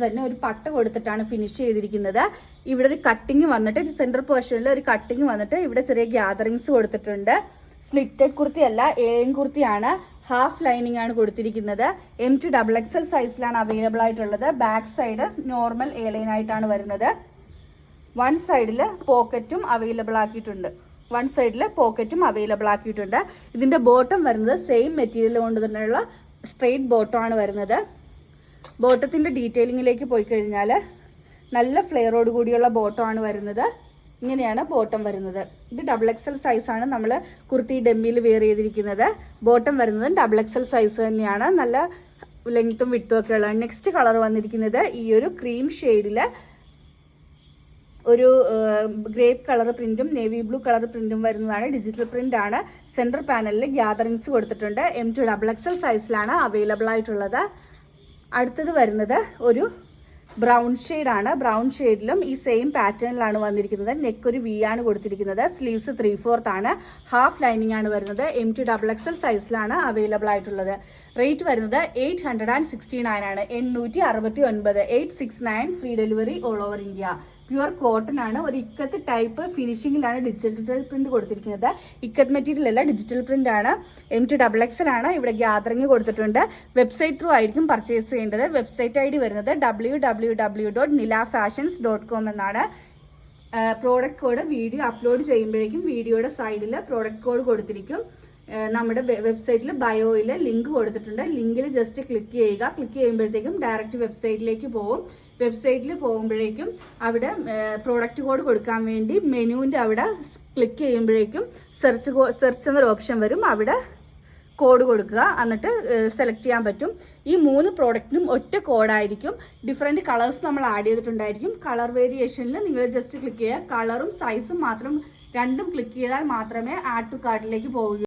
തന്നെ ഒരു പട്ട കൊടുത്തിട്ടാണ് ഫിനിഷ് ചെയ്തിരിക്കുന്നത്. ഇവിടെ ഒരു കട്ടിങ് വന്നിട്ട് സെന്റർ പോർഷനിൽ ഒരു കട്ടിങ് വന്നിട്ട് ഇവിടെ ചെറിയ ഗ്യാദറിങ്സ് കൊടുത്തിട്ടുണ്ട്. സ്ലിറ്റഡ് കുർത്തിയല്ല, ഏൻ കുർത്തിയാണ്. ഹാഫ് ലൈനിങ് ആണ് കൊടുത്തിരിക്കുന്നത്. M2XXL സൈസിലാണ് അവൈലബിൾ ആയിട്ടുള്ളത്. Back side normal A line ആയിട്ടാണ് വരുന്നത്. വൺ സൈഡിൽ പോക്കറ്റും അവൈലബിൾ ആക്കിയിട്ടുണ്ട്. ഇതിന്റെ ബോട്ടം വരുന്നത് സെയിം മെറ്റീരിയൽ കൊണ്ട് തന്നെയുള്ള സ്ട്രെയിറ്റ് ബോട്ടം ആണ് വരുന്നത്. ബോട്ടത്തിന്റെ ഡീറ്റെയിലിങ്ങിലേക്ക് പോയി കഴിഞ്ഞാൽ നല്ല ഫ്ലെയറോട് കൂടിയുള്ള ബോട്ടം ആണ് വരുന്നത്. ഇങ്ങനെയാണ് ബോട്ടം വരുന്നത്. ഇത് XXL സൈസാണ് നമ്മൾ കുർത്തി ഡെമ്മിയിൽ വെയർ ചെയ്തിരിക്കുന്നത്. ബോട്ടം വരുന്നത് XXL സൈസ് തന്നെയാണ്. നല്ല ലെങ്ത്തും വിട്ടും ഒക്കെ ഉള്ള. നെക്സ്റ്റ് കളർ വന്നിരിക്കുന്നത് ഈ ഒരു ക്രീം ഷെയ്ഡില് ഒരു ഗ്രേപ്പ് കളർ പ്രിന്റും നേവി ബ്ലൂ കളർ പ്രിന്റും വരുന്നതാണ്. ഡിജിറ്റൽ പ്രിന്റ് ആണ്. സെന്റർ പാനലിൽ ഗ്യാദറിങ്സ് കൊടുത്തിട്ടുണ്ട്. M2XXL സൈസിലാണ് അവൈലബിൾ ആയിട്ടുള്ളത്. അടുത്തത് വരുന്നത് ഒരു ബ്രൗൺ ഷെയ്ഡാണ്. ബ്രൗൺ ഷെയ്ഡിലും ഈ സെയിം പാറ്റേണിലാണ് വന്നിരിക്കുന്നത്. നെക്ക് ഒരു വി ആണ് കൊടുത്തിരിക്കുന്നത്. സ്ലീവ്സ് 3/4 ആണ്. ഹാഫ് ലൈനിങ് ആണ് വരുന്നത്. M2XXL സൈസിലാണ് അവൈലബിൾ ആയിട്ടുള്ളത്. റേറ്റ് വരുന്നത് 869 ആണ്. 869. 869 free delivery all over India. Pure cotton ആണ്. ഒരു ഇക്കത്ത് ടൈപ്പ് ഫിനിഷിംഗിലാണ് ഡിജിറ്റൽ പ്രിന്റ് കൊടുത്തിരിക്കുന്നത്. ഇക്കത്ത് മെറ്റീരിയൽ അല്ല, ഡിജിറ്റൽ പ്രിന്റ് ആണ്. M2XXL ആണ്. ഇവിടെ ഗ്യാദറിങ് കൊടുത്തിട്ടുണ്ട്. വെബ്സൈറ്റ് ത്രൂ ആയിരിക്കും പർച്ചേസ് ചെയ്യേണ്ടത്. വെബ്സൈറ്റ് ID വരുന്നത് www.nilafashions.com എന്നാണ്. പ്രോഡക്റ്റ് കോഡ് വീഡിയോ അപ്ലോഡ് ചെയ്യുമ്പോഴേക്കും വീഡിയോയുടെ സൈഡിൽ പ്രോഡക്റ്റ് കോഡ് കൊടുത്തിരിക്കും. നമ്മുടെ വെബ്സൈറ്റിൽ ബയോയിൽ ലിങ്ക് കൊടുത്തിട്ടുണ്ട്. ലിങ്കിൽ ജസ്റ്റ് ക്ലിക്ക് ചെയ്യുക. ക്ലിക്ക് ചെയ്യുമ്പോഴത്തേക്കും ഡയറക്റ്റ് വെബ്സൈറ്റിലേക്ക് പോകും. വെബ്സൈറ്റിൽ പോകുമ്പോഴേക്കും അവിടെ പ്രോഡക്റ്റ് കോഡ് കൊടുക്കാൻ വേണ്ടി മെനുവിൻ്റെ അവിടെ ക്ലിക്ക് ചെയ്യുമ്പോഴേക്കും സെർച്ച് എന്നൊരു ഓപ്ഷൻ വരും. അവിടെ കോഡ് കൊടുക്കുക. എന്നിട്ട് സെലക്ട് ചെയ്യാൻ പറ്റും. ഈ 3 പ്രോഡക്റ്റിനും ഒറ്റ കോഡായിരിക്കും. ഡിഫറെൻറ്റ് കളേഴ്സ് നമ്മൾ ആഡ് ചെയ്തിട്ടുണ്ടായിരിക്കും. കളർ വേരിയേഷനിൽ നിങ്ങൾ ജസ്റ്റ് ക്ലിക്ക് ചെയ്യുക. കളറും സൈസും മാത്രം രണ്ടും ക്ലിക്ക് ചെയ്താൽ മാത്രമേ ആഡ് ടു കാർട്ടിലേക്ക് പോവുകയുള്ളൂ.